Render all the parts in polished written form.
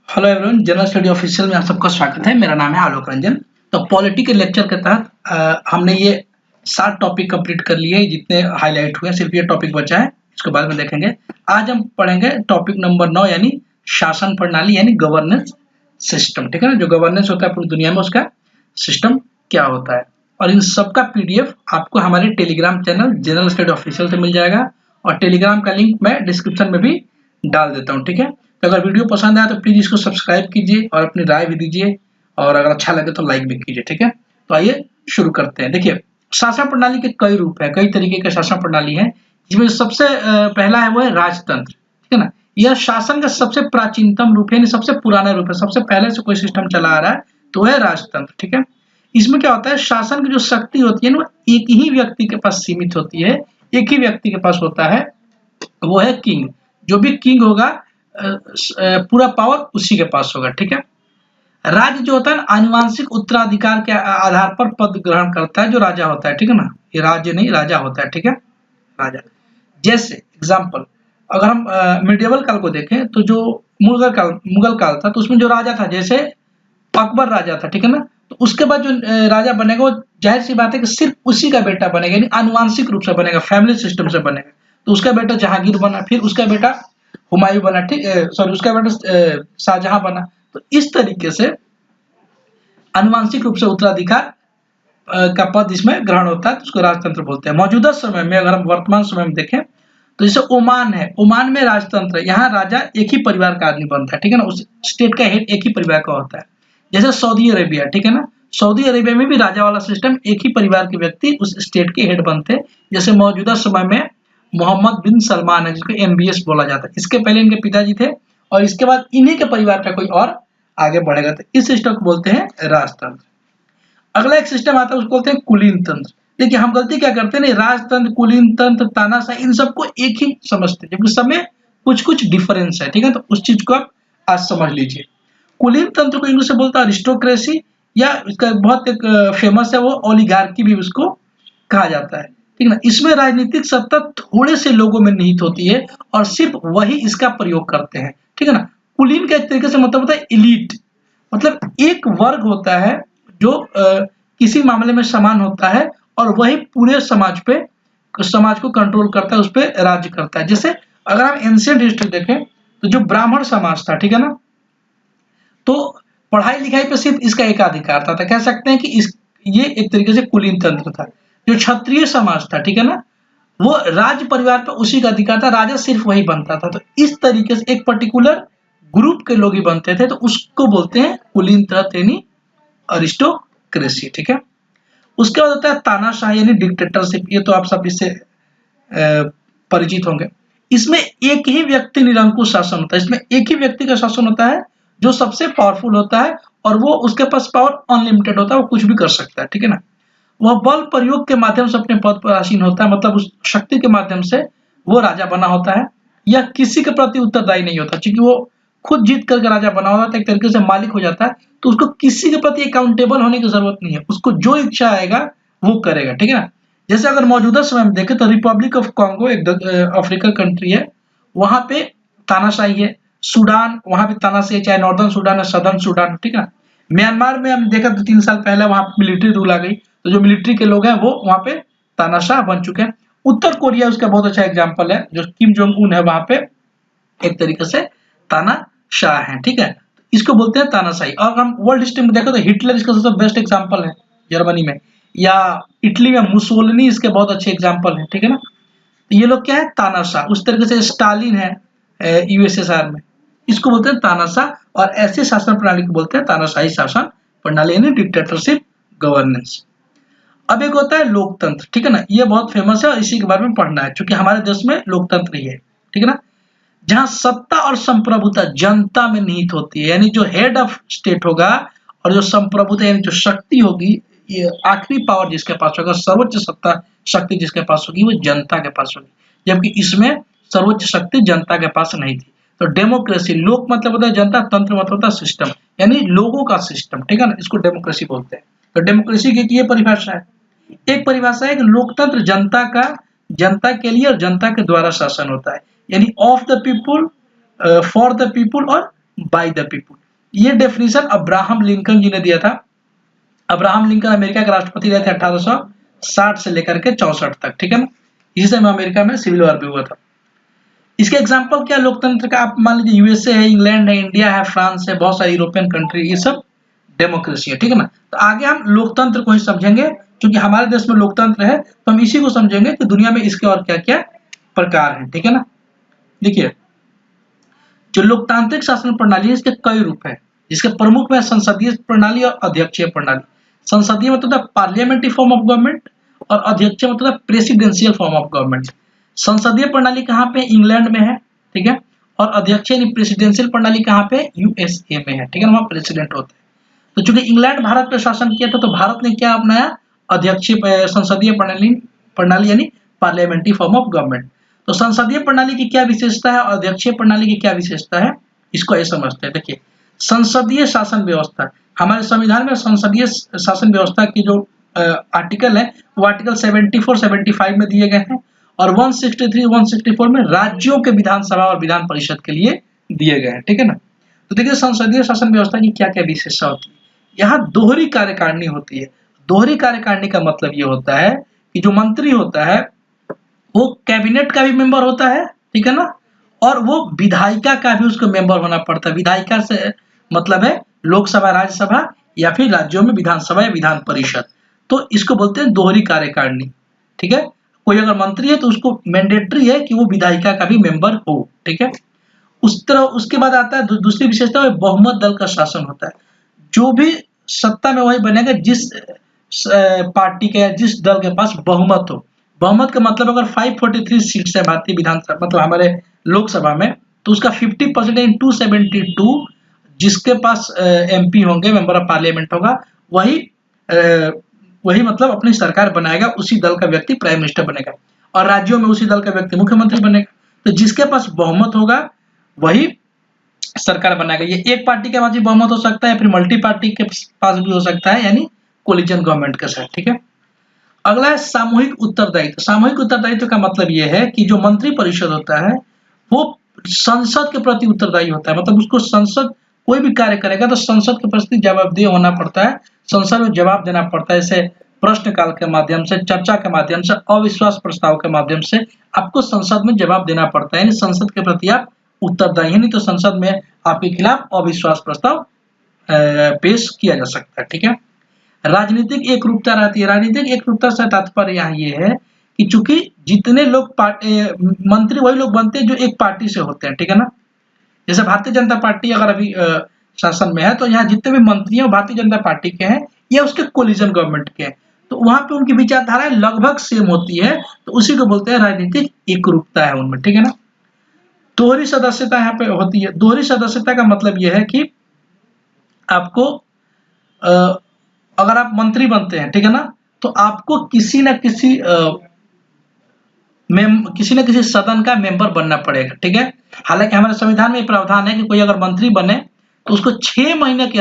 Hello everyone, general study official में आप सबका स्वागत है। मेरा नाम है आलोक रंजन। तो पॉलिटी के लेक्चर के तहत हमने ये 7 टॉपिक कंप्लीट कर लिए हैं। जितने हाईलाइट हुए सिर्फ ये टॉपिक बचा है, इसके बाद में देखेंगे। आज हम पढ़ेंगे टॉपिक नंबर 9 यानी शासन प्रणाली यानी गवर्नेंस सिस्टम। ठीक है ना, जो गवर्नेंस होता है पूरी दुनिया में उसका सिस्टम क्या होता है। और इन सबका पीडीएफ आपको हमारे Telegram channel general study official से मिल जाएगा और टेलीग्राम का लिंक मैं डिस्क्रिप्शन में भी डाल देता हूँ। ठीक है, तो अगर वीडियो पसंद आया तो प्लीज इसको सब्सक्राइब कीजिए और अपनी राय भी दीजिए, और अगर अच्छा लगे तो लाइक भी कीजिए। ठीक है, तो आइए शुरू करते हैं। देखिए, शासन प्रणाली के कई रूप है, कई तरीके के शासन प्रणाली है। जिसमें सबसे पहला है वो है राजतंत्र। ठीक है ना, यह शासन का सबसे प्राचीनतम रूप है, सबसे पुराना रूप है। सबसे पहले से कोई सिस्टम चला आ रहा है तो वह है राजतंत्र। ठीक है, इसमें क्या होता है, शासन की जो शक्ति होती है ना, एक ही व्यक्ति के पास सीमित होती है। एक ही व्यक्ति के पास होता है, वो है किंग। जो भी किंग होगा पूरा पावर उसी के पास होगा। ठीक है, राज्य जो होता है ना, आनुवंशिक उत्तराधिकार के आधार पर पद ग्रहण करता है जो राजा होता है। ठीक है ना, ये राज्य नहीं राजा होता है। ठीक है, राजा। जैसे एग्जाम्पल, अगर हम मिडियवल काल को देखें तो जो मुगल काल था तो उसमें जो राजा था, जैसे अकबर राजा था। ठीक है ना, तो उसके बाद जो राजा बनेगा वो जाहिर सी बात है कि सिर्फ उसी का बेटा बनेगा, यानी आनुवंशिक रूप से बनेगा, फैमिली सिस्टम से बनेगा। तो उसका बेटा जहांगीर बना, फिर उसका बेटा हुमायूं बना, ठीक, सॉरी उसका बेटा शाहजहां बना। तो इस तरीके से आनुवंशिक रूप से उत्तराधिकार का पद इसमें ग्रहण होता है, तो उसको राजतंत्र बोलते हैं। मौजूदा समय में अगर हम वर्तमान समय में देखें तो जैसे ओमान है, ओमान में राजतंत्र है। यहाँ राजा एक ही परिवार का आदमी बनता है। ठीक है ना, उस स्टेट का हेड एक ही परिवार का होता है। जैसे सऊदी अरेबिया, ठीक है ना, सऊदी अरेबिया में भी राजा वाला सिस्टम, एक ही परिवार के व्यक्ति उस स्टेट के हेड बनते हैं। जैसे मौजूदा समय में मोहम्मद बिन सलमान है, जिसको एमबीएस बोला जाता है। इसके पहले इनके पिताजी थे और इसके बाद इन्हीं के परिवार का कोई और आगे बढ़ेगा, तो इस सिस्टम को बोलते हैं राजतंत्र। अगला एक सिस्टम आता है, उसको बोलते हैं कुलीन तंत्र। देखिए, हम गलती क्या करते हैं ना, राजतंत्र, कुलीन तंत्र, तानाशाही, इन सबको एक ही समझते हैं, जबकि सब में कुछ कुछ डिफरेंस है। ठीक है, तो उस चीज को आप आज समझ लीजिए। कुलीन तंत्र को इंग्लिश से बोलता है अरिस्टोक्रेसी, या इसका बहुत एक फेमस है वो ओलिगार्की भी उसको कहा जाता है। ठीक है ना, इसमें राजनीतिक सत्ता थोड़े से लोगों में निहित होती है और सिर्फ वही इसका प्रयोग करते हैं। ठीक है ना, कुलीन का एक तरीके से मतलब होता है इलीट, मतलब एक वर्ग होता है जो किसी मामले में समान होता है और वही पूरे समाज को कंट्रोल करता है, उस पर राज्य करता है। जैसे अगर हम एंशिएंट हिस्ट्री देखें तो जो ब्राह्मण समाज था, ठीक है ना, तो पढ़ाई लिखाई पे सिर्फ इसका एक अधिकार था, तो कह सकते हैं कि ये एक तरीके से कुलीन तंत्र था। जो क्षत्रिय समाज था, ठीक है ना, वो राज परिवार पर उसी का अधिकार था, राजा सिर्फ वही बनता था। तो इस तरीके से एक पर्टिकुलर ग्रुप के लोग ही बनते थे, तो उसको बोलते हैं कुलीन तंत्र यानी अरिस्टोक्रेसी। ठीक है, उसके बाद होता है तानाशाही यानी डिक्टेटरशिप। ये तो आप सब इससे परिचित होंगे। इसमें एक ही व्यक्ति निरंकुश शासन होता है। इसमें एक ही व्यक्ति का शासन होता है जो सबसे पावरफुल होता है और वो उसके पास पावर अनलिमिटेड होता है, वो कुछ भी कर सकता है। ठीक है ना, वह बल प्रयोग के माध्यम से अपने पद पर आसीन होता है, मतलब उस शक्ति के माध्यम से वो राजा बना होता है। यह किसी के प्रति उत्तरदायी नहीं होता, क्योंकि वो खुद जीत करके राजा बना होता है, एक तरीके से मालिक हो जाता है। तो उसको किसी के प्रति अकाउंटेबल होने की जरूरत नहीं है, उसको जो इच्छा आएगा वो करेगा। ठीक है ना, जैसे अगर मौजूदा समय में देखें तो रिपब्लिक ऑफ कॉन्गो एक अफ्रीका कंट्री है, वहां पे तानाशाही है। सूडान, वहां पे तानाशाही, चाहे नॉर्दर्न सूडान है, सदर्न सूडान। ठीक है ना, म्यांमार में हम देखा 2-3 साल पहले वहां मिलिट्री रूल आ गई, तो जो मिलिट्री के लोग हैं वो वहां पे तानाशाह बन चुके हैं। उत्तर कोरिया उसका बहुत अच्छा एग्जाम्पल है, जो किम जोंग उन है वहां पे एक तरीके से तानाशाह है। ठीक है, इसको बोलते हैं तानाशाही। और हम वर्ल्ड हिस्ट्री में देखें तो हिटलर इसका सबसे बेस्ट एग्जाम्पल है जर्मनी में, या इटली में मुसोलिनी इसके बहुत अच्छे एग्जाम्पल है। ठीक है ना, तो ये लोग क्या है, तानाशाह। उस तरीके से स्टालिन है यूएसएसआर में, इसको बोलते हैं तानाशाह। और ऐसे शासन प्रणाली को बोलते हैं तानाशाही शासन प्रणाली यानी डिक्टेटरशिप गवर्नेंस। अब एक होता है लोकतंत्र। ठीक है ना, ये बहुत फेमस है और इसी के बारे में पढ़ना है, क्योंकि हमारे देश में लोकतंत्र ही है। ठीक है ना, जहां सत्ता और संप्रभुता जनता में निहित होती है, यानी जो हेड ऑफ स्टेट होगा और जो संप्रभुता यानी जो शक्ति होगी, ये आखिरी पावर जिसके पास होगा, सर्वोच्च सत्ता शक्ति जिसके पास होगी, वो जनता के पास होगी। जबकि इसमें सर्वोच्च शक्ति जनता के पास नहीं थी। तो डेमोक्रेसी, लोक मतलब होता है जनता, तंत्र मतलब होता है सिस्टम, यानी लोगों का सिस्टम। ठीक है ना, इसको डेमोक्रेसी बोलते हैं। तो डेमोक्रेसी की ये परिभाषा है। एक परिभाषा है कि लोकतंत्र जनता के लिए और जनता के द्वारा शासन होता है, यानी of the people, for the people और बाय द पीपुल। ये डेफिनेशन अब्राहम लिंकन जी ने दिया था। अब्राहम लिंकन अमेरिका के राष्ट्रपति रहे थे 1860 से लेकर के 64 तक, ठीक है ना। इसी समय अमेरिका में सिविल वॉर भी हुआ था। इसके एग्जाम्पल क्या लोकतंत्र का, आप मान लीजिए यूएसए है, इंग्लैंड है, इंडिया है, फ्रांस है, बहुत सारी यूरोपियन कंट्री, ये सब डेमोक्रेसी है, ठीक है ना। तो आगे हम लोकतंत्र को ही समझेंगे, क्योंकि हमारे देश में लोकतंत्र है तो हम इसी को समझेंगे कि दुनिया में इसके और क्या क्या प्रकार हैं, ठीक है ना। देखिए, जो लोकतांत्रिक शासन प्रणाली है इसके कई रूप हैं, जिसके प्रमुख में संसदीय प्रणाली और अध्यक्षीय प्रणाली। संसदीय मतलब पार्लियामेंट्री फॉर्म ऑफ गवर्नमेंट और अध्यक्षीय मतलब प्रेसिडेंशियल फॉर्म ऑफ गवर्नमेंट। संसदीय प्रणाली कहाँ पे, इंग्लैंड में है, ठीक है। और अध्यक्षीय प्रेसिडेंशियल प्रणाली कहाँ पे, यूएसए में है, ठीक है, वहाँ प्रेसिडेंट होते हैं। तो चूंकि इंग्लैंड भारत पर शासन किया था तो भारत ने क्या अपनाया, अध्यक्षीय संसदीय प्रणाली यानी पार्लियामेंट्री फॉर्म ऑफ गवर्नमेंट। तो संसदीय प्रणाली की क्या विशेषता है और अध्यक्षीय प्रणाली की क्या विशेषता है, इसको ये समझते हैं। देखिए, संसदीय शासन व्यवस्था, हमारे संविधान में संसदीय शासन व्यवस्था की जो आर्टिकल है वो आर्टिकल 74, 75 में दिए गए हैं और 163, 164 में राज्यों के विधानसभा और विधान परिषद के लिए दिए गए हैं, ठीक है ना। तो देखिए, संसदीय शासन व्यवस्था की क्या क्या विशेषता होती है। यहाँ दोहरी कार्यकारिणी होती है। दोहरी कार्यकारिणी का मतलब ये होता है कि जो मंत्री होता है वो कैबिनेट का भी मेंबर होता है, ठीक है ना, और वो विधायिका का भी उसको मेंबर होना पड़ता है। विधायिका से मतलब है लोकसभा, राज्यसभा या फिर राज्यों में विधानसभा या विधान परिषद। तो इसको बोलते हैं दोहरी कार्यकारिणी, ठीक है। कोई अगर मंत्री है तो उसको मैंडेटरी है कि वो विधायिका का भी मेंबर हो, ठीक है। उस तरह उसके बाद आता है दूसरी विशेषता है बहुमत दल का शासन होता है। जो भी सत्ता में वही बनेगा जिस पार्टी के या जिस दल के पास बहुमत हो। बहुमत का मतलब अगर 543 सीट्स है भारतीय विधानसभा मतलब हमारे लोकसभा में, तो उसका 50% इन 272 जिसके पास एमपी होंगे, मेंबर ऑफ पार्लियामेंट होगा, वही मतलब अपनी सरकार बनाएगा, उसी दल का व्यक्ति प्राइम मिनिस्टर बनेगा और राज्यों में उसी दल का व्यक्ति मुख्यमंत्री बनेगा। तो जिसके पास बहुमत होगा वही सरकार बनाएगा। ये एक पार्टी के पास ही बहुमत हो सकता है, फिर मल्टी पार्टी के पास भी हो सकता है, यानी कोलिजन गवर्नमेंट के साथ, ठीक है। अगला है सामूहिक उत्तरदायित्व। सामूहिक उत्तरदायित्व का मतलब ये है कि जो मंत्री परिषद होता है वो संसद के प्रति उत्तरदायी होता है। मतलब उसको संसद कोई भी कार्य करेगा तो संसद के प्रति जवाबदेह होना पड़ता है, संसद में जवाब देना पड़ता है। जैसे प्रश्नकाल के माध्यम से, चर्चा के माध्यम से, अविश्वास प्रस्ताव के माध्यम से आपको संसद में जवाब देना पड़ता है, यानी संसद के प्रति आप उत्तरदायी है, नहीं तो संसद में आपके खिलाफ अविश्वास प्रस्ताव पेश किया जा सकता है, ठीक है। राजनीतिक एकरूपता रहती है। राजनीतिक एकरूपता से तात्पर्य यहाँ ये है कि चूंकि जितने लोग मंत्री वही लोग बनते हैं जो एक पार्टी से होते हैं, ठीक है ना। जैसे भारतीय जनता पार्टी अगर अभी शासन में है तो यहाँ जितने भी मंत्री हैं वो भारतीय जनता पार्टी के हैं या उसके कोलिजन गवर्नमेंट के हैं, तो वहां पे उनकी विचारधाराएं लगभग सेम होती है, तो उसी को बोलते हैं राजनीतिक एकरूपता है उनमें, ठीक है ना। दोहरी सदस्यता यहाँ पे होती है। दोहरी सदस्यता का मतलब यह है कि आपको अगर आप मंत्री बनते हैं, ठीक है ना, तो आपको किसी न किसी सदन का मेंबर बनना पड़ेगा, ठीक है। हालांकि हमारे संविधान में प्रावधान है कि कोई अगर मंत्री बने तो उसको 6 महीने के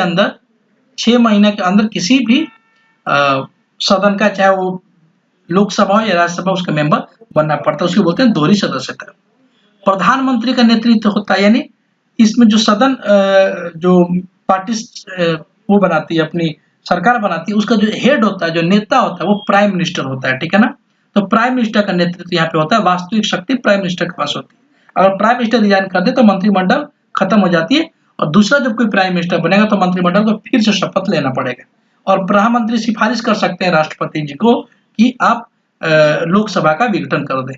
अंदर किसी भी सदन का, चाहे वो लोकसभा हो या राज्यसभा, उसका मेंबर बनना पड़ता है। उसको बोलते हैं दोहरी सदस्यता। प्रधानमंत्री का नेतृत्व होता है, यानी इसमें जो सदन जो पार्टी वो बनाती है, अपनी सरकार बनाती है, उसका जो हेड होता है, जो नेता होता है, वो प्राइम मिनिस्टर होता है, ठीक है ना। तो प्राइम मिनिस्टर का नेतृत्व यहाँ पे होता है। वास्तविक शक्ति प्राइम मिनिस्टर के पास होती है। अगर प्राइम मिनिस्टर रिजाइन कर दे तो मंत्रिमंडल खत्म हो जाती है और दूसरा जब कोई प्राइम मिनिस्टर बनेगा तो मंत्रिमंडल को फिर से शपथ लेना पड़ेगा और प्रधानमंत्री सिफारिश कर सकते हैं राष्ट्रपति जी को कि आप लोकसभा का विघटन कर दें।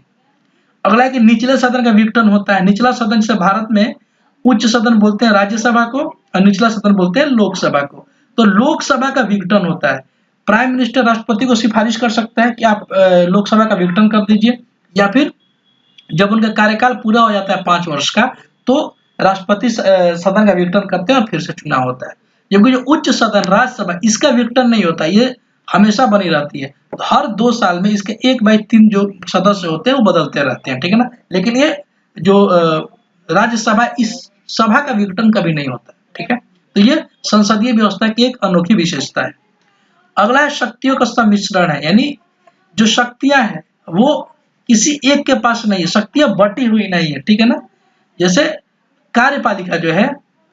अगला है कि निचले सदन का विघटन होता है। निचला सदन से भारत में उच्च सदन बोलते हैं राज्यसभा को और निचला सदन बोलते हैं लोकसभा को। तो लोकसभा का विघटन होता है। प्राइम मिनिस्टर राष्ट्रपति को सिफारिश कर सकता है कि आप लोकसभा का विघटन कर दीजिए, या फिर जब उनका कार्यकाल पूरा हो जाता है 5 वर्ष का तो राष्ट्रपति सदन का विघटन करते हैं और फिर से चुनाव होता है। जबकि जो उच्च सदन राज्यसभा, इसका विघटन नहीं होता, ये हमेशा बनी रहती है। तो हर 2 साल में इसके 1/3 जो सदस्य होते हैं वो बदलते रहते हैं, ठीक है ना। लेकिन ये जो राज्यसभा, इस सभा का विघटन कभी नहीं होता, ठीक है। तो ये संसदीय व्यवस्था की एक अनोखी विशेषता है। अगला है शक्तियों का सम्मिश्रण है, यानी जो शक्तियां हैं वो किसी एक के पास नहीं है, शक्तियां बटी हुई नहीं है, ठीक है ना। जैसे कार्यपालिका जो है,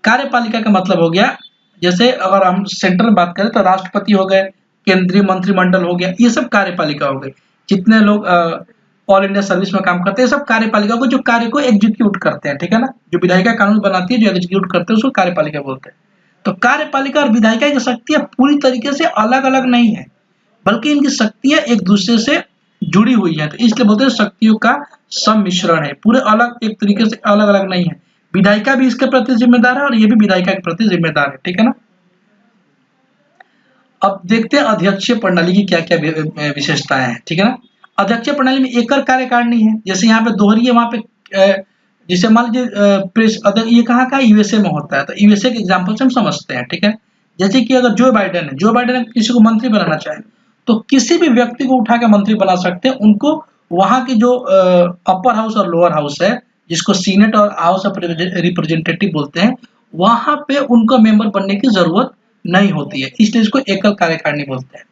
कार्यपालिका का मतलब हो गया, जैसे अगर हम सेंटर में बात करें तो राष्ट्रपति हो गए, केंद्रीय मंत्रिमंडल हो गया, ये सब कार्यपालिका हो गई। जितने लोग ऑल इंडिया सर्विस में काम करते हैं सब कार्यपालिका को, जो कार्य को एग्जीक्यूट करते हैं, ठीक है ना। जो विधायिका कानून बनाती है, जो एग्जीक्यूट करते हैं उसको कार्यपालिका बोलते हैं। तो कार्यपालिका और विधायिका की शक्तियां पूरी तरीके से अलग अलग नहीं है, बल्कि इनकी शक्तियां एक दूसरे से जुड़ी हुई है। तो इसलिए बोलते हैं शक्तियों का सम्मिश्रण है, पूरे अलग एक तरीके से अलग अलग नहीं है। विधायिका भी इसके प्रति जिम्मेदार है और ये भी विधायिका के प्रति जिम्मेदार है, ठीक है ना। अब देखते हैं अध्यक्षीय प्रणाली की क्या क्या विशेषताएं हैं, ठीक है ना। अध्यक्षीय प्रणाली में एकल कार्यकारिणी है, जैसे यहाँ पे दोहरी है, वहां पे जैसे मान लीजिए ये कहाँ का यूएसए में होता है, तो यूएसए के एग्जाम्पल से हम समझते हैं, ठीक है। जैसे कि अगर जो बाइडेन किसी को मंत्री बनाना चाहे तो किसी भी व्यक्ति को उठा के मंत्री बना सकते हैं। उनको वहां की जो अपर हाउस और लोअर हाउस है, जिसको सीनेट और हाउस ऑफ रिप्रेजेंटेटिव बोलते हैं, वहां पे उनको मेंबर बनने की जरूरत नहीं होती है, इसलिए इसको एकल कार्यकारिणी बोलते हैं।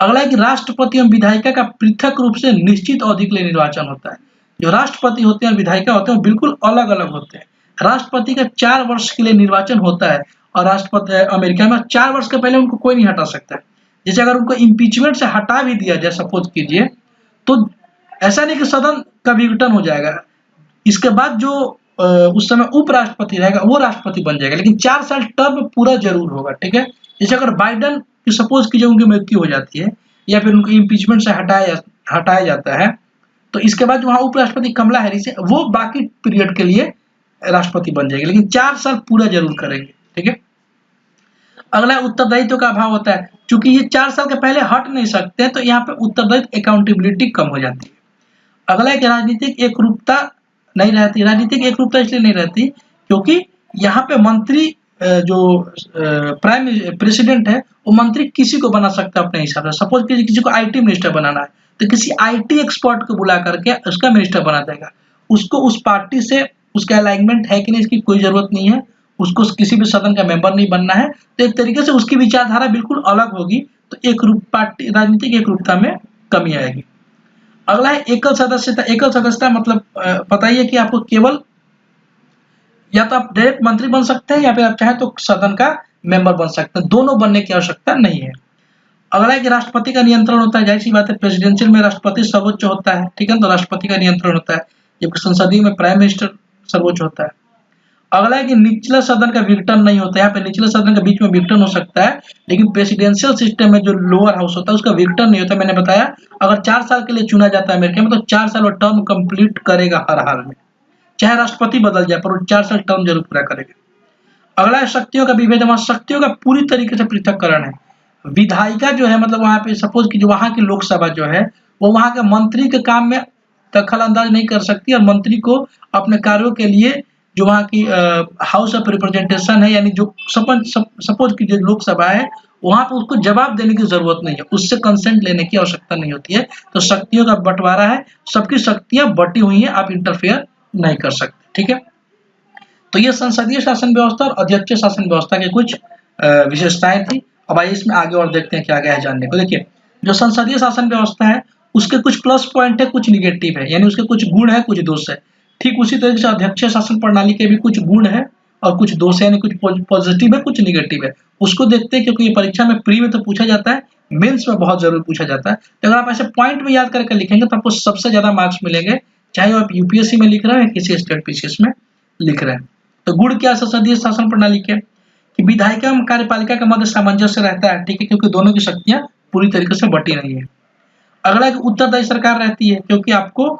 अगला है कि राष्ट्रपति एवं विधायिका का पृथक रूप से निश्चित अवधि के लिए निर्वाचन होता है। जो राष्ट्रपति होते हैं और विधायिका होते हैं बिल्कुल अलग अलग होते हैं। राष्ट्रपति का 4 वर्ष के लिए निर्वाचन होता है और राष्ट्रपति अमेरिका में 4 वर्ष के पहले उनको कोई नहीं हटा सकता है। जैसे अगर उनको इम्पीचमेंट से हटा भी दिया जाए, सपोज कीजिए, तो ऐसा नहीं कि सदन का विघटन हो जाएगा, इसके बाद जो उस समय उपराष्ट्रपति रहेगा वो राष्ट्रपति बन जाएगा, लेकिन 4 साल टर्म पूरा जरूर होगा, ठीक है। जैसे अगर बाइडेन की सपोज कीजिए उनकी मृत्यु हो जाती है या फिर उनको इम्पीचमेंट से हटाया जाता है, तो इसके बाद वहां उपराष्ट्रपति कमला हैरिस है, वो बाकी पीरियड के लिए राष्ट्रपति बन जाएगी, लेकिन 4 साल पूरा जरूर करेंगे, ठीक है। अगला उत्तरदायित्व का अभाव होता है, चूंकि ये 4 साल के पहले हट नहीं सकते हैं, तो यहाँ पे उत्तरदायित्व अकाउंटेबिलिटी कम हो जाती है। अगला एक राजनीतिक एकरूपता नहीं रहती। राजनीतिक एकरूपता इसलिए नहीं रहती क्योंकि यहाँ पे मंत्री जो प्राइम प्रेसिडेंट है वो मंत्री किसी को बना सकता है अपने हिसाब से। सपोज कीजिए किसी को आईटी मिनिस्टर बनाना है तो किसी आईटी एक्सपर्ट को बुला करके उसका मिनिस्टर बना देगा। उसको उस पार्टी से उसका अलाइनमेंट है कि नहीं इसकी कोई जरूरत नहीं है, उसको किसी भी सदन का मेंबर नहीं बनना है, तो एक तरीके से उसकी विचारधारा बिल्कुल अलग होगी, तो पार्टी राजनीतिक एकरूपता में कमी आएगी। अगला है एकल सदस्यता। एकल सदस्यता मतलब पता ही है कि आपको केवल या तो आप डायरेक्ट मंत्री बन सकते हैं या फिर आप चाहे तो सदन का मेंबर बन सकते हैं, दोनों बनने की आवश्यकता नहीं है। अगला है कि राष्ट्रपति का नियंत्रण होता है। जाहिर सी बात है, प्रेसिडेंशियल में राष्ट्रपति सर्वोच्च होता है, ठीक है, तो राष्ट्रपति का नियंत्रण होता है, जबकि संसदीय में प्राइम मिनिस्टर सर्वोच्च होता है। अगला है कि निचले सदन का विघटन नहीं होता है। यहाँ पे निचले सदन के बीच में विघटन हो सकता है, लेकिन प्रेसिडेंशियल सिस्टम में जो लोअर हाउस होता है उसका विघटन नहीं होता। मैंने बताया अगर 4 साल के लिए चुना जाता है अमेरिका में तो 4 साल वो टर्म कंप्लीट करेगा हर हाल में, चाहे राष्ट्रपति बदल जाए पर वो 4 साल टर्म जरूर पूरा करेगा। अगला है शक्तियों का विभेद। शक्तियों का पूरी तरीके से पृथककरण है। विधायिका जो है मतलब वहां पे सपोज की जो वहां की लोकसभा जो है वो वहां के मंत्री के काम में दखल अंदाज नहीं कर सकती और मंत्री को अपने कार्यों के लिए जो वहाँ की हाउस ऑफ रिप्रेजेंटेशन है, यानी जो सपोज की जो लोकसभा है वहां पर उसको जवाब देने की जरूरत नहीं है, उससे कंसेंट लेने की आवश्यकता नहीं होती है। तो शक्तियों का बंटवारा है, सबकी शक्तियां बटी हुई हैं, आप इंटरफेयर नहीं कर सकते, ठीक है। तो ये संसदीय शासन व्यवस्था और अध्यक्षीय शासन व्यवस्था की कुछ विशेषताएं थी। अब आइए इसमें आगे और देखते हैं क्या क्या है जानने को। देखिए जो संसदीय शासन व्यवस्था है उसके कुछ प्लस पॉइंट है, कुछ निगेटिव है, यानी उसके कुछ गुण है कुछ दोष है। ठीक उसी तरीके से अध्यक्षीय शासन प्रणाली के भी कुछ गुण है और कुछ दोष है, यानी कुछ पॉजिटिव है कुछ निगेटिव है। उसको देखते हैं क्योंकि ये परीक्षा में प्री में तो पूछा जाता है, मेंस में बहुत जरूर पूछा जाता है। तो अगर आप ऐसे पॉइंट में याद करके लिखेंगे तो आपको सबसे ज्यादा मार्क्स मिलेंगे, चाहे आप यूपीएससी में लिख रहे हैं या किसी स्टेट पीसीएस में लिख रहे हैं। तो गुण क्या संसदीय शासन प्रणाली के कि विधायिका एवं कार्यपालिका के मध्य सामंजस्य रहता है, ठीक है, क्योंकि दोनों की शक्तियां पूरी तरीके से बटी नहीं है। अगला एक उत्तरदायी सरकार रहती है क्योंकि आपको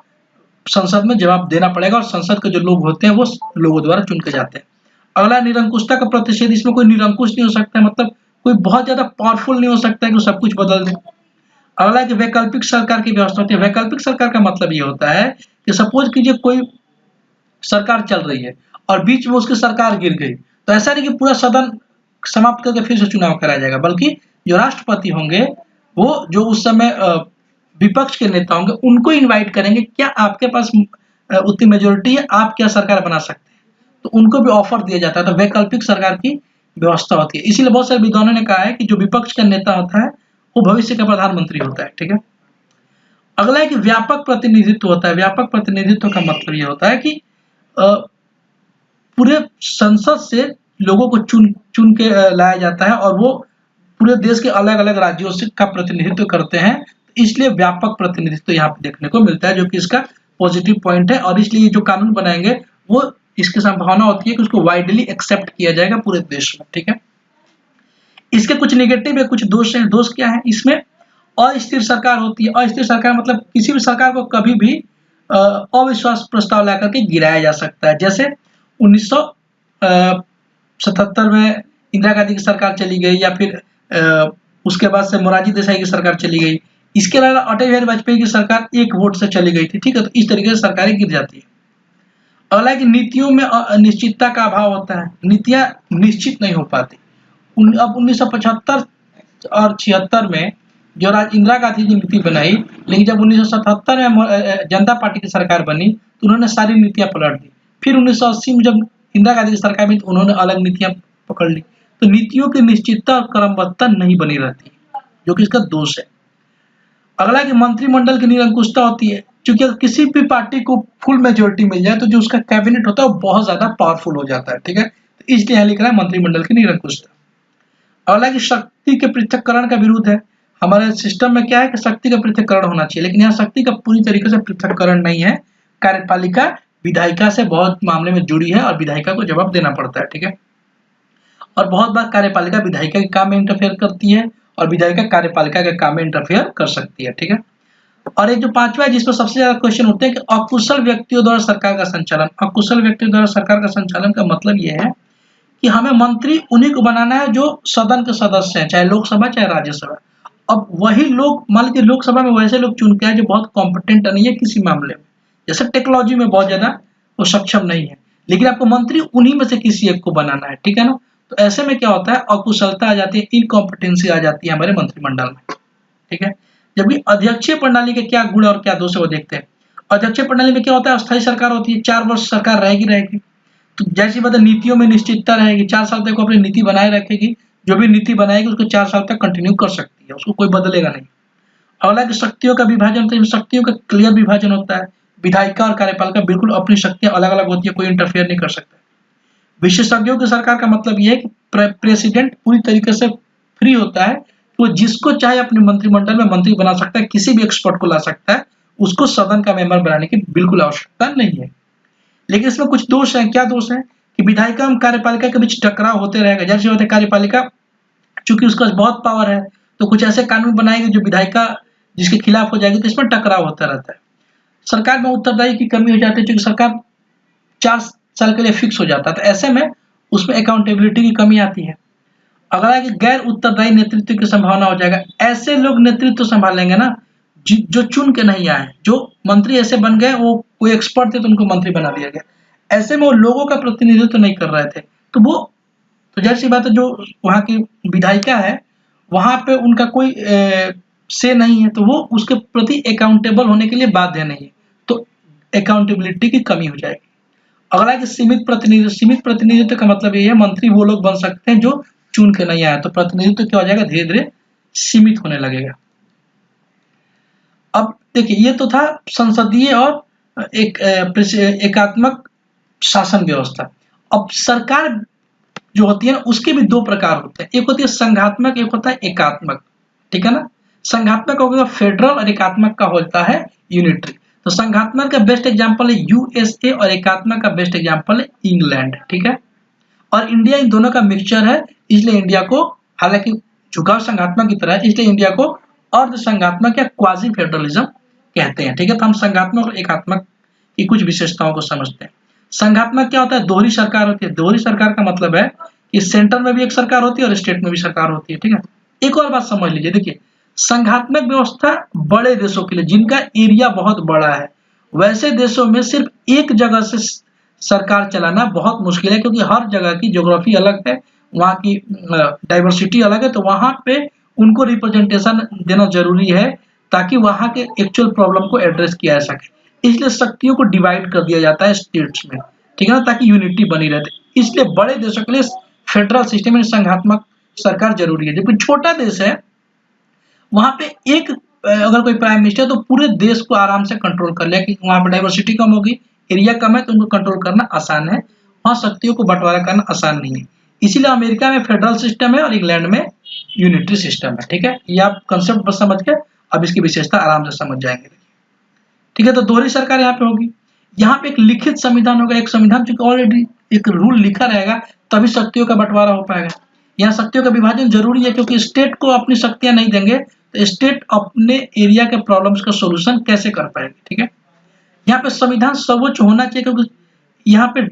संसद में जवाब देना पड़ेगा और संसद के जो लोग होते हैं वो लोगों द्वारा चुन के जाते हैं। अगला निरंकुशता का प्रतिषेध। इसमें कोई निरंकुश नहीं हो सकता है, मतलब कोई बहुत ज्यादा पावरफुल नहीं हो सकता है कि सब कुछ बदल दे। अगला कि वैकल्पिक सरकार की व्यवस्था होती है। वैकल्पिक सरकार का मतलब ये होता है कि सपोज कीजिए कोई सरकार चल रही है और बीच में उसकी सरकार गिर गई, तो ऐसा नहीं कि पूरा सदन समाप्त करके फिर से चुनाव कराया जाएगा, बल्कि जो राष्ट्रपति होंगे वो जो उस समय विपक्ष के नेता होंगे उनको इनवाइट करेंगे, क्या आपके पास उतनी मेजोरिटी है, आप क्या सरकार बना सकते हैं, तो उनको भी ऑफर दिया जाता है। तो वैकल्पिक सरकार की व्यवस्था होती है। इसीलिए बहुत सारे विद्वानों ने कहा है कि जो विपक्ष का नेता होता है वो भविष्य का प्रधानमंत्री होता है, ठीक है। अगला है कि व्यापक प्रतिनिधित्व होता है। व्यापक प्रतिनिधित्व का मतलब ये होता है कि पूरे संसद से लोगों को चुन चुन के लाया जाता है और वो पूरे देश के अलग-अलग राज्यों से का प्रतिनिधित्व करते हैं। इसलिए व्यापक प्रतिनिधित्व यहाँ पे देखने को मिलता है, जो कि इसका पॉजिटिव पॉइंट है। और इसलिए जो कानून बनाएंगे वो इसकी संभावना होती है कि उसको वाइडली एक्सेप्ट किया जाएगा पूरे देश में, ठीक है। इसके कुछ नेगेटिव है, कुछ दोष हैं। दोष क्या है इसमें? अस्थिर सरकार होती है। अस्थिर सरकार मतलब किसी भी सरकार को कभी भी अविश्वास प्रस्ताव ला करके गिराया जा सकता है। जैसे 1977 में इंदिरा गांधी की सरकार चली गई, या फिर उसके बाद से मोरारजी देसाई की सरकार चली गई। इसके अलावा अटल बिहारी वाजपेयी की सरकार एक वोट से चली गई थी, ठीक है। तो इस तरीके से सरकारें गिर जाती है। अगला है कि नीतियों में अनिश्चितता का अभाव होता है, नीतियां निश्चित नहीं हो पाती। अब 1975 और 76 में जो इंदिरा गांधी जी नीति बनाई, लेकिन जब 1977 में जनता पार्टी की सरकार बनी तो उन्होंने सारी नीतियां पलट दी। फिर 1980 में जब इंदिरा गांधी की सरकार बनी तो उन्होंने अलग नीतियां पकड़ ली। तो नीतियों की निश्चितता और क्रमबद्धता नहीं बनी रहती, जो कि इसका दोष है। अगला कि मंत्रिमंडल की निरंकुशता होती है, क्योंकि अगर किसी भी पार्टी को फुल मेजोरिटी मिल जाए तो जो उसका कैबिनेट होता है वो बहुत ज्यादा पावरफुल हो जाता है, ठीक है। तो इसलिए यहाँ लिख रहा है मंत्रिमंडल की निरंकुशता। अगला कि शक्ति के पृथक्करण का विरोध है। हमारे सिस्टम में क्या है कि शक्ति का पृथक्करण होना चाहिए, लेकिन यहाँ शक्ति का पूरी तरीके से पृथक्करण नहीं है। कार्यपालिका विधायिका से बहुत मामले में जुड़ी है और विधायिका को जवाब देना पड़ता है, ठीक है। और बहुत बार कार्यपालिका विधायिका के काम में इंटरफेयर करती है और विधायिका कार्यपालिका के काम में इंटरफेयर कर सकती है, ठीक है। और एक जो पांचवा है जिसमें सबसे ज्यादा क्वेश्चन होते हैं कि अकुशल व्यक्तियों द्वारा सरकार का संचालन। अकुशल व्यक्तियों द्वारा सरकार का संचालन का मतलब यह है कि हमें मंत्री उन्हीं को बनाना है जो सदन के सदस्य हैं, चाहे लोकसभा चाहे राज्यसभा। अब वही लोग, मान लीजिए लोकसभा में वैसे लोग चुन के आए जो बहुत कॉम्पिटेंट नहीं है किसी मामले में, जैसे टेक्नोलॉजी में बहुत ज्यादा वो सक्षम नहीं है, लेकिन आपको मंत्री उन्हीं में से किसी एक को बनाना है, ठीक है ना। तो ऐसे में क्या होता है, अकुशलता आ जाती है, इनकॉम्पिटेंसी आ जाती है हमारे मंत्रिमंडल में, ठीक है। जबकि अध्यक्षीय प्रणाली के क्या गुण और क्या दोष है वो देखते हैं। अध्यक्षीय प्रणाली में क्या होता है, अस्थायी सरकार होती है, 4 वर्ष सरकार रहेगी। तो जैसी बात है, नीतियों में निश्चितता रहेगी, 4 साल तक वो अपनी नीति बनाए रखेगी, जो भी नीति बनाएगी उसको 4 साल तक कंटिन्यू कर सकती है, उसको कोई बदलेगा नहीं। अगला कि शक्तियों का विभाजन होता है, शक्तियों का क्लियर विभाजन होता है। विधायिका और कार्यपालिका बिल्कुल अपनी शक्तियां अलग अलग होती है, कोई इंटरफेयर नहीं कर सकता। विशेषज्ञों की सरकार का मतलब यह है कि प्रेसिडेंट पूरी तरीके से फ्री होता है, वो जिसको चाहे अपने मंत्रिमंडल में मंत्री बना सकता है, किसी भी एक्सपर्ट को ला सकता है, उसको सदन का मेंबर बनाने की बिल्कुल आवश्यकता नहीं है। लेकिन इसमें कुछ दोष हैं। क्या दोष है कि विधायिका और कार्यपालिका के बीच टकराव होते रहेगा। जैसे होता है कार्यपालिका चूंकि उसका बहुत पावर है तो कुछ ऐसे कानून बनाएगी जो विधायिका जिसके खिलाफ हो जाएगी, तो इसमें टकराव होता रहता है। सरकार में उत्तरदायी की कमी हो जाती है, क्योंकि सरकार 4 साल के लिए फिक्स हो जाता है, तो ऐसे में उसमें अकाउंटेबिलिटी की कमी आती है। अगला है कि गैर उत्तरदायी नेतृत्व की संभावना हो जाएगा। ऐसे लोग नेतृत्व संभालेंगे ना जो चुन के नहीं आए, जो मंत्री ऐसे बन गए, वो कोई एक्सपर्ट थे तो उनको मंत्री बना दिया गया। ऐसे में वो लोगों का प्रतिनिधित्व तो नहीं कर रहे थे, तो वो तो जाहिर सी बात है, जो वहाँ की विधायिका है वहाँ पे उनका कोई से नहीं है, तो वो उसके प्रति अकाउंटेबल होने के लिए बाध्य नहीं है, तो अकाउंटेबिलिटी की कमी हो जाएगी। अगला है कि सीमित प्रतिनिधित्व। सीमित प्रतिनिधित्व का मतलब ये है मंत्री वो लोग बन सकते हैं जो चुन के नहीं आया, तो प्रतिनिधित्व क्या हो जाएगा, धीरे धीरे सीमित होने लगेगा। अब देखिए, ये तो था संसदीय और एकात्मक शासन व्यवस्था। अब सरकार जो होती है ना, उसके भी 2 प्रकार होते हैं, एक होती है संघात्मक, एक होता है एकात्मक, ठीक है ना। संघात्मक हो गया फेडरल और एकात्मक का होता है यूनिटरी। तो संघात्मक का बेस्ट एग्जांपल है यूएसए और एकात्मक का बेस्ट एग्जांपल है इंग्लैंड, ठीक है। और इंडिया इन दोनों का मिक्सचर है, इसलिए इंडिया को, हालांकि झुकाव संघात्मक की तरह है, इसलिए इंडिया को अर्ध संघात्मक या क्वाजी फेडरलिज्म कहते हैं, ठीक है। तो हम संघात्मक और एकात्मक की कुछ विशेषताओं को समझते हैं। संघात्मक क्या होता है, दोहरी सरकार होती है। दोहरी सरकार का मतलब है कि सेंटर में भी एक सरकार होती है और स्टेट में भी सरकार होती है, ठीक है। एक और बात समझ लीजिए, देखिए संघात्मक व्यवस्था बड़े देशों के लिए जिनका एरिया बहुत बड़ा है, वैसे देशों में सिर्फ एक जगह से सरकार चलाना बहुत मुश्किल है, क्योंकि हर जगह की ज्योग्राफी अलग है, वहाँ की डाइवर्सिटी अलग है, तो वहाँ पे उनको रिप्रेजेंटेशन देना जरूरी है ताकि वहाँ के एक्चुअल प्रॉब्लम को एड्रेस किया जा सके। इसलिए शक्तियों को डिवाइड कर दिया जाता है स्टेट्स में, ठीक है ना, ताकि यूनिटी बनी रहती। इसलिए बड़े देशों के लिए फेडरल सिस्टम में संघात्मक सरकार जरूरी है। जबकि छोटा देश है, वहाँ पे एक अगर कोई प्राइम मिनिस्टर तो पूरे देश को आराम से कंट्रोल कर लिया, क्योंकि वहाँ पे डाइवर्सिटी कम होगी, एरिया कम है, तो उनको कंट्रोल करना आसान है। वहाँ शक्तियों को बंटवारा करना आसान नहीं है। इसीलिए अमेरिका में फेडरल सिस्टम है और इंग्लैंड में यूनिटरी सिस्टम है। ठीक है, ये आप कंसेप्ट बस समझ के अब इसकी विशेषता आराम से समझ जाएंगे। ठीक है, तो दोहरी सरकार यहाँ पे होगी। यहाँ पे एक लिखित संविधान होगा, एक संविधान चूंकि ऑलरेडी एक रूल लिखा रहेगा तभी शक्तियों का बंटवारा हो पाएगा। यहाँ शक्तियों का विभाजन जरूरी है, क्योंकि स्टेट को अपनी शक्तियां नहीं देंगे तो स्टेट अपने एरिया के प्रॉब्लम्स का सोल्यूशन कैसे कर पाएगी। ठीक है, यहाँ पे संविधान सर्वोच्च होना चाहिए, क्योंकि यहाँ पे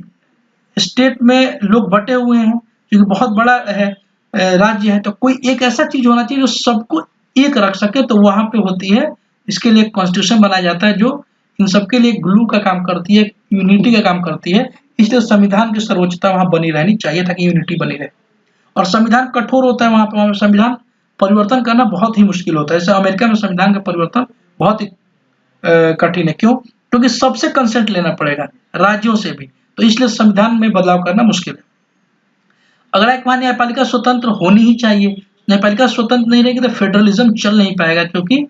स्टेट में लोग बटे हुए हैं, क्योंकि बहुत बड़ा है राज्य है, तो कोई एक ऐसा चीज होना चाहिए जो सबको एक रख सके, तो वहां पे होती है, इसके लिए कॉन्स्टिट्यूशन बनाया जाता है जो इन सबके लिए ग्लू का काम करती है, यूनिटी का काम करती है। इसलिए संविधान की सर्वोच्चता वहां बनी रहनी चाहिए ताकि यूनिटी बनी रहे। और संविधान कठोर होता है, वहां पर संविधान परिवर्तन करना बहुत ही मुश्किल होता है। जैसे अमेरिका में संविधान का परिवर्तन बहुत ही कठिन है। क्यों? क्योंकि सबसे कंसेंट लेना पड़ेगा, राज्यों से भी, तो इसलिए संविधान में बदलाव करना मुश्किल है। अगला एक वहां न्यायपालिका स्वतंत्र होनी ही चाहिए। न्यायपालिका स्वतंत्र नहीं रहेगी तो फेडरलिज्म चल नहीं पाएगा, क्योंकि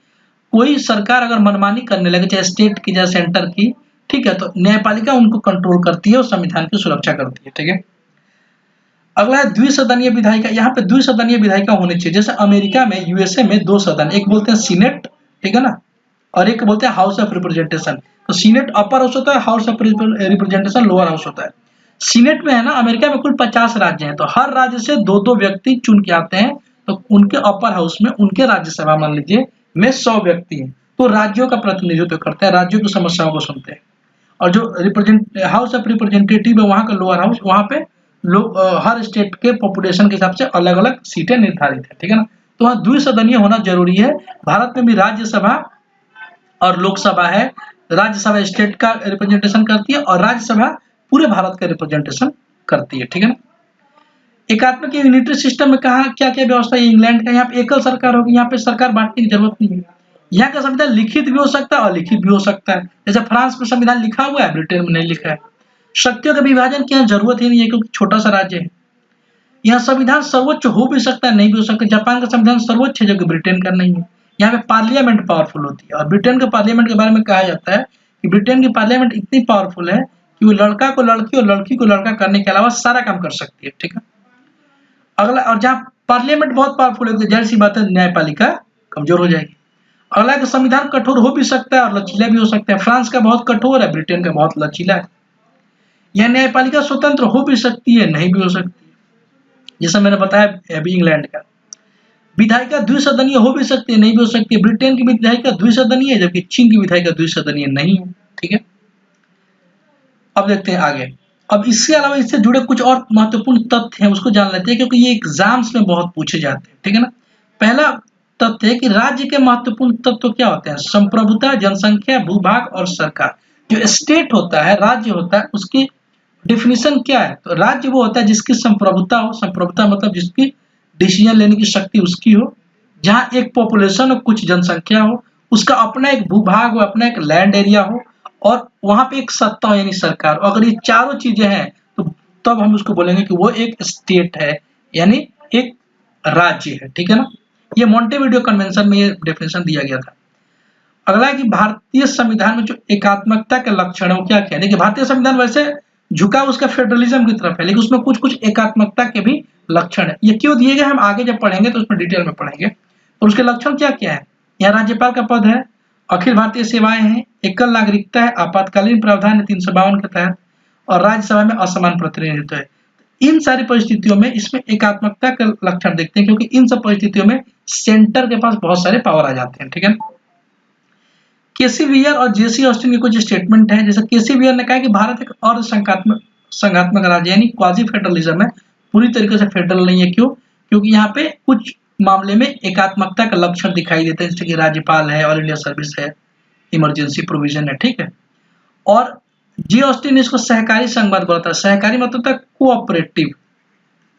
कोई सरकार अगर मनमानी करने लगे, चाहे स्टेट की चाहे सेंटर की, ठीक है, तो न्यायपालिका उनको कंट्रोल करती है और संविधान की सुरक्षा करती है। ठीक है, अगला है द्विसदनीय विधायिका। यहाँ पे द्विसदनीय विधायिका होनी चाहिए। जैसे अमेरिका में, यूएसए में 2 सदन, एक बोलते हैं सीनेट, ठीक है ना, और एक बोलते हैं हाउस ऑफ रिप्रेजेंटेशन। तो सीनेट अपर हाउस होता है, house of representation lower house होता है। सीनेट में है ना, अमेरिका में कुल 50 राज्य हैं, तो हर राज्य से 2-2 व्यक्ति चुन के आते हैं, तो उनके अपर हाउस में, उनके राज्यसभा मान लीजिए में 100 व्यक्ति हैं, तो राज्यों का प्रतिनिधित्व करते हैं, राज्यों की समस्याओं को सुनते हैं। और जो हाउस ऑफ रिप्रेजेंटेटिव है, वहाँ का लोअर हाउस, वहाँ पे लोग हर स्टेट के पॉपुलेशन के हिसाब से अलग अलग सीटें निर्धारित है। ठीक है ना, तो वहाँ द्विसदनीय होना जरूरी है। भारत में भी राज्यसभा और लोकसभा है। राज्यसभा स्टेट का रिप्रेजेंटेशन करती है और राज्यसभा पूरे भारत का रिप्रेजेंटेशन करती है। ठीक है ना, एकात्मक यूनिटरी सिस्टम में कहा क्या क्या व्यवस्था है इंग्लैंड का। यहाँ पे एकल सरकार होगी, यहाँ पे सरकार बांटने की जरूरत नहीं है। यहाँ का संविधान लिखित भी हो सकता है और अलिखित भी हो सकता है। जैसे फ्रांस में संविधान लिखा हुआ है, ब्रिटेन में नहीं लिखा है। शक्तियों के विभाजन की यहाँ जरूरत ही नहीं है, क्योंकि छोटा सा राज्य है। यहाँ संविधान सर्वोच्च हो भी सकता है, नहीं भी हो सकता। जापान का संविधान सर्वोच्च है, जो कि ब्रिटेन का नहीं है। यहाँ पे पार्लियामेंट पावरफुल होती है, और ब्रिटेन के पार्लियामेंट के बारे में कहा जाता है कि ब्रिटेन की पार्लियामेंट इतनी पावरफुल है कि वो लड़का को लड़की और लड़की को लड़का करने के अलावा सारा काम कर सकती है। ठीक है, अगला, और जहाँ पार्लियामेंट बहुत पावरफुल है तो जाहिर सी बात है न्यायपालिका कमजोर हो जाएगी। अगला, का संविधान कठोर हो भी सकता है और लचीला भी हो सकता है। फ्रांस का बहुत कठोर है, ब्रिटेन का बहुत लचीला है। यह न्यायपालिका स्वतंत्र हो भी सकती है, नहीं भी हो सकती है, जैसा मैंने बताया अभी इंग्लैंड का। विधायिका द्विसदनीय हो भी सकती है, नहीं भी हो सकती है। ब्रिटेन की विधायिका द्विसदनीय है, जबकि चीन की विधायिका द्विसदनीय नहीं है। ठीक है, अब देखते हैं आगे। अब इसके अलावा इससे जुड़े कुछ और महत्वपूर्ण तथ्य हैं, उसको जान लेते हैं, क्योंकि ये एग्जाम्स में बहुत पूछे जाते हैं। ठीक है ना, पहला तथ्य है कि राज्य के महत्वपूर्ण तत्व क्या होते हैं। संप्रभुता, जनसंख्या, भूभाग और सरकार। जो स्टेट होता है, राज्य होता है, उसकी डेफिनेशन क्या है। तो राज्य वो होता है जिसकी संप्रभुता हो। संप्रभुता मतलब जिसकी डिसीजन लेने की शक्ति उसकी हो, जहाँ एक पॉपुलेशन हो, कुछ जनसंख्या हो, उसका अपना एक भूभाग हो, अपना एक लैंड एरिया हो, और वहां पे एक सत्ता हो यानी सरकार। अगर ये चारों चीजें हैं तो तब हम उसको बोलेंगे कि वो एक स्टेट है, यानी एक राज्य है। ठीक है ना, ये मॉन्टेविडियो कन्वेंशन में ये डेफिनेशन दिया गया था। अगला है कि भारतीय संविधान में जो एकात्मकता के लक्षण है वो क्या क्या है। देखिए, भारतीय संविधान वैसे झुका उसका फेडरलिज्म की तरफ है, लेकिन उसमें कुछ कुछ एकात्मकता के भी लक्षण है। ये क्यों दिए गए हम आगे जब पढ़ेंगे तो उसमें डिटेल में पढ़ेंगे। और उसके लक्षण क्या क्या है। यहाँ राज्यपाल का पद है, अखिल भारतीय सेवाएं हैं, एकल नागरिकता है, आपातकालीन प्रावधान है 352 के तहत, और राज्यसभा में असमान प्रतिनिधित्व है। इन सारी परिस्थितियों में इसमें एकात्मकता के लक्षण देखते हैं, क्योंकि इन सब परिस्थितियों में सेंटर के पास बहुत सारे पावर आ जाते हैं। ठीक है, केसी वियर और जेसी ऑस्टिन के कुछ स्टेटमेंट हैं। जैसे केसी वियर ने कहा कि भारत एक अर्ध संघात्मक राज्य यानी क्वाजी फेडरलिज्म है, पूरी तरीके से फेडरल नहीं है। क्यों? क्योंकि यहाँ पे कुछ मामले में एकात्मकता का लक्षण दिखाई देते हैं, जैसे कि राज्यपाल है, ऑल इंडिया सर्विस है, इमरजेंसी प्रोविजन है। ठीक है, और जी ऑस्टिन इसको सहकारी संघवाद बोलता है। सहकारी मतलब होता है कोऑपरेटिव,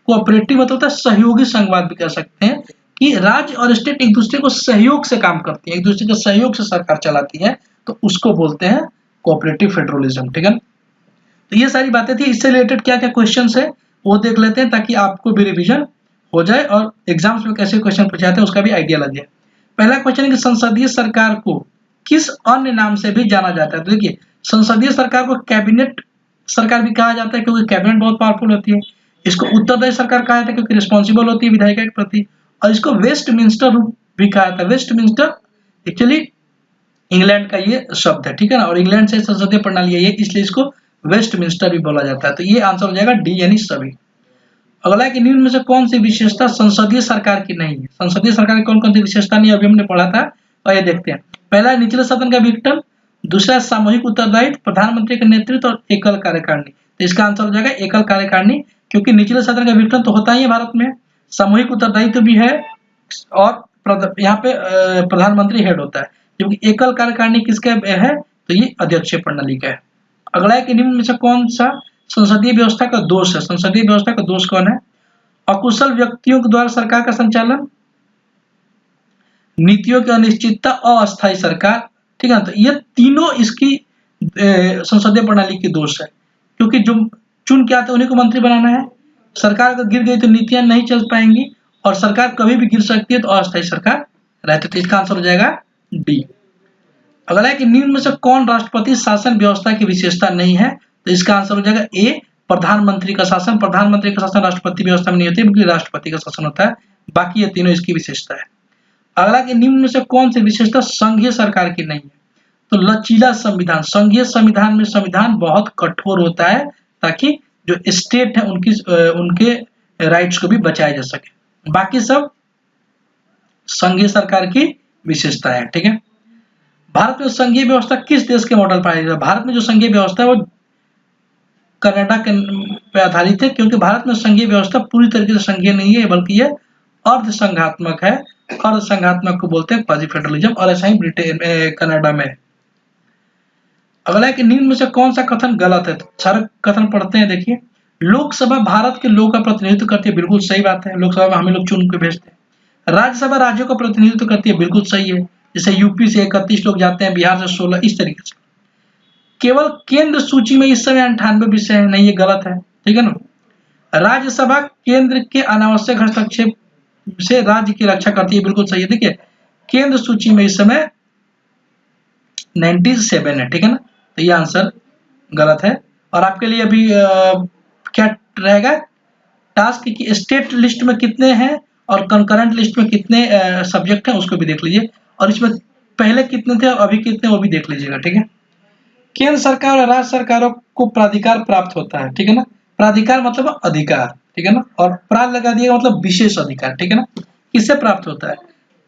कोऑपरेटिव मतलब होता है सहयोगी संघवाद भी कह सकते हैं, कि राज्य और स्टेट एक दूसरे को सहयोग से काम करती है, एक दूसरे के सहयोग से सरकार चलाती है, तो उसको बोलते हैं कोऑपरेटिव फेडरलिज्म। ठीक है, तो ये सारी बातें थी। इससे रिलेटेड क्या क्या क्वेश्चंस है वो देख लेते हैं, ताकि आपको भी रिवीजन हो जाए और एग्जाम्स में कैसे क्वेश्चन पूछे जाते हैं उसका भी आइडिया लग जाए। पहला क्वेश्चन है कि संसदीय सरकार को किस अन्य नाम से भी जाना जाता है। तो देखिए, संसदीय सरकार को कैबिनेट सरकार भी कहा जाता है, क्योंकि कैबिनेट बहुत पावरफुल होती है। इसको उत्तरदायी सरकार कहा जाता है क्योंकि रिस्पॉन्सिबल होती है विधायिका के प्रति, और इसको वेस्टमिंस्टर रूप भी कहा जाता है। वेस्टमिंस्टर एक्चुअली इंग्लैंड का ये शब्द है, ठीक है ना, और इंग्लैंड से संसदीय प्रणाली है ये, इसलिए इसको वेस्टमिंस्टर भी बोला जाता है। तो ये आंसर हो जाएगा डी यानी सभी। अगला है कि निम्न में से कौन सी विशेषता संसदीय सरकार की नहीं है? संसदीय सरकार की कौन कौन सी विशेषता नहीं, अभी हमने पढ़ा था, और ये देखते हैं। पहला है निचले सदन का विघटन, दूसरा सामूहिक उत्तरदायित्व, प्रधानमंत्री का नेतृत्व और एकल कार्यकारिणी। तो इसका आंसर हो जाएगा एकल कार्यकारिणी, क्योंकि निचले सदन का विघटन तो होता ही है भारत में, सामूहिक उत्तरदायित्व भी है, और यहाँ पे प्रधानमंत्री हेड होता है। क्योंकि एकल कार्यकारिणी किसका है, तो ये अध्यक्षीय प्रणाली का है। अगला है कि निम्न में से कौन सा संसदीय व्यवस्था का दोष है? संसदीय व्यवस्था का दोष कौन है? अकुशल व्यक्तियों के द्वारा सरकार का संचालन, नीतियों की अनिश्चितता, अस्थायी सरकार, ठीक है। तो ये तीनों इसकी संसदीय प्रणाली की दोष है, क्योंकि जो चुन के आते उन्हीं को मंत्री बनाना है। सरकार अगर गिर गई तो नीतियां नहीं चल पाएंगी, और सरकार कभी भी गिर सकती है, तो अस्थायी सरकार रहती है। तो इसका आंसर हो जाएगा डी। अगला है कि निम्न में से कौन राष्ट्रपति शासन व्यवस्था की विशेषता नहीं है? तो इसका आंसर हो जाएगा ए, प्रधानमंत्री का शासन। प्रधानमंत्री का शासन राष्ट्रपति व्यवस्था में नहीं होती, बल्कि राष्ट्रपति का शासन होता है। बाकी ये तीनों इसकी विशेषता है। अगला कि निम्न में से कौन सी विशेषता संघीय सरकार की नहीं है? तो लचीला संविधान। संघीय संविधान में संविधान बहुत कठोर होता है, ताकि जो स्टेट है उनके राइट्स को भी बचाया जा सके। बाकी सब संघीय सरकार की विशेषता है, ठीक है। भारत में संघीय व्यवस्था किस देश के मॉडल पर आधारित है? भारत में जो संघीय व्यवस्था है वो कनाडा पे आधारित है, क्योंकि भारत में संघीय व्यवस्था पूरी तरीके से संघीय नहीं है, बल्कि यह अर्ध संघात्मक है। अर्ध संघात्मक को बोलते हैं क्वाजी फेडरलिज्म, और ऐसा ही ब्रिटेन कनाडा में। अगला है कि निम्न में से कौन सा कथन गलत है? तो सारे कथन पढ़ते हैं, देखिए। लोकसभा भारत के लोगों का प्रतिनिधित्व करती है, बिल्कुल सही बात है, लोकसभा में हमें लोग चुन के भेजते हैं। राज्यसभा राज्यों का प्रतिनिधित्व करती है, बिल्कुल सही है, जैसे यूपी से 31 लोग जाते हैं, बिहार से 16, इस तरीके से। केवल केंद्र सूची में इस समय 98 विषय है, नहीं, ये गलत है, ठीक है ना। राज्यसभा केंद्र के अनावश्यक हस्तक्षेप से राज्य की रक्षा करती है, बिल्कुल सही है। देखिए केंद्र सूची में इस समय 97 है, ठीक है ना, तो ये आंसर गलत है। और आपके लिए अभी क्या रहेगा टास्क कि स्टेट लिस्ट में कितने हैं और कंकरेंट लिस्ट में कितने सब्जेक्ट हैं, उसको भी देख लीजिए, और इसमें पहले कितने थे और अभी कितने, वो भी देख लीजिएगा, ठीक है। केंद्र सरकार और राज्य सरकारों को प्राधिकार प्राप्त होता है, ठीक है ना। प्राधिकार मतलब अधिकार, ठीक है ना, और प्राध लगा दिया मतलब विशेष अधिकार, ठीक है ना। किससे प्राप्त होता है?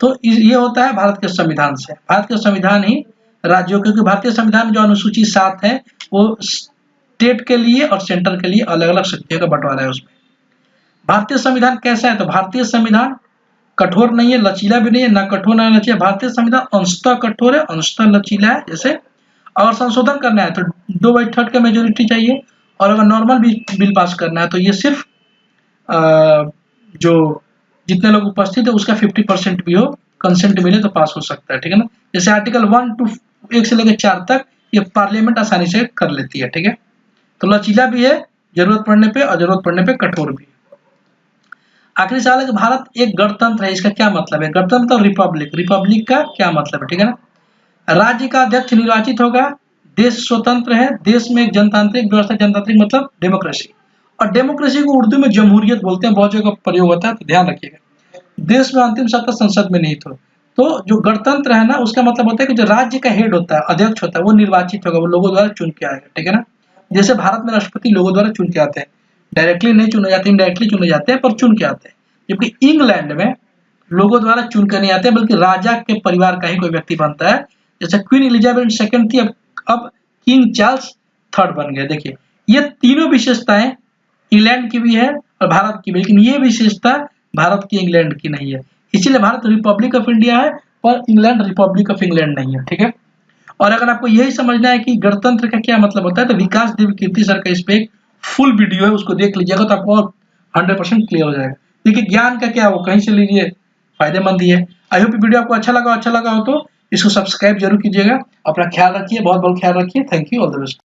तो ये होता है भारत के संविधान से। भारत के संविधान ही राज्यों, क्योंकि भारतीय संविधान में जो अनुसूची 7 है वो स्टेट के लिए और सेंटर के लिए अलग अलग शक्तियों का बंटवारा है उसमें। भारतीय संविधान कैसा है? तो भारतीय संविधान कठोर नहीं है, लचीला भी नहीं है, ना कठोर ना लचीला। भारतीय संविधान अंशतः कठोर है, अंशतः लचीला है। जैसे अगर संशोधन करना है तो 2/3 का मेजोरिटी चाहिए, और अगर नॉर्मल बिल पास करना है तो ये सिर्फ जो जितने लोग उपस्थित है उसका 50% भी हो, कंसेंट मिले तो पास हो सकता है, ठीक है ना। जैसे आर्टिकल 1 से लेकर 4 तक ये पार्लियामेंट आसानी से कर लेती है, ठीक है। तो लचीला भी है जरूरत पड़ने पे, और जरूरत पड़ने पे कठोर भी। आखिरी सवाल है कि भारत एक गणतंत्र है, इसका क्या मतलब है? गणतंत्र और रिपब्लिक, रिपब्लिक का क्या मतलब है, ठीक है ना। राज्य का अध्यक्ष निर्वाचित होगा, देश स्वतंत्र है, देश में एक जनतांत्रिक व्यवस्था, जनतांत्रिक मतलब डेमोक्रेसी, और डेमोक्रेसी को उर्दू में जमहूरियत बोलते हैं, बहुत जगह प्रयोग होता है, तो ध्यान रखिएगा। देश में अंतिम सत्ता संसद में नहीं तो जो गणतंत्र है ना, उसका मतलब होता है कि जो राज्य का हेड होता है, अध्यक्ष होता है, वो निर्वाचित होगा, वो लोगों द्वारा चुन के आएगा, ठीक है ना। जैसे भारत में राष्ट्रपति लोगों द्वारा चुन के आते हैं, डायरेक्टली नहीं चुने जाते, इनडायरेक्टली चुने जाते हैं, पर चुन के आते हैं। जबकि इंग्लैंड में लोगों द्वारा चुन कर नहीं आते, बल्कि राजा के परिवार का ही कोई व्यक्ति बनता है। जैसे क्वीन एलिजाबेथ सेकंड थी, अब किंग चार्ल्स थर्ड बन गए। देखिए ये तीनों विशेषताएं इंग्लैंड की भी है और भारत की भी, लेकिन ये विशेषता भारत की इंग्लैंड की नहीं है। इसीलिए भारत रिपब्लिक ऑफ इंडिया है और इंग्लैंड रिपब्लिक ऑफ इंग्लैंड नहीं है, ठीक है। और अगर आपको यही समझना है कि गणतंत्र का क्या मतलब होता है, तो विकास देव कीर्ति सर का इस पे एक फुल वीडियो है, उसको देख लीजिएगा तो आपको 100% क्लियर हो जाएगा। देखिए ज्ञान का क्या, वो कहीं से लीजिए, फायदेमंद ही है। आई होप वीडियो आपको अच्छा लगा हो तो इसको सब्सक्राइब जरूर कीजिएगा। अपना ख्याल रखिए, बहुत बहुत ख्याल रखिए। Thank you, all the best.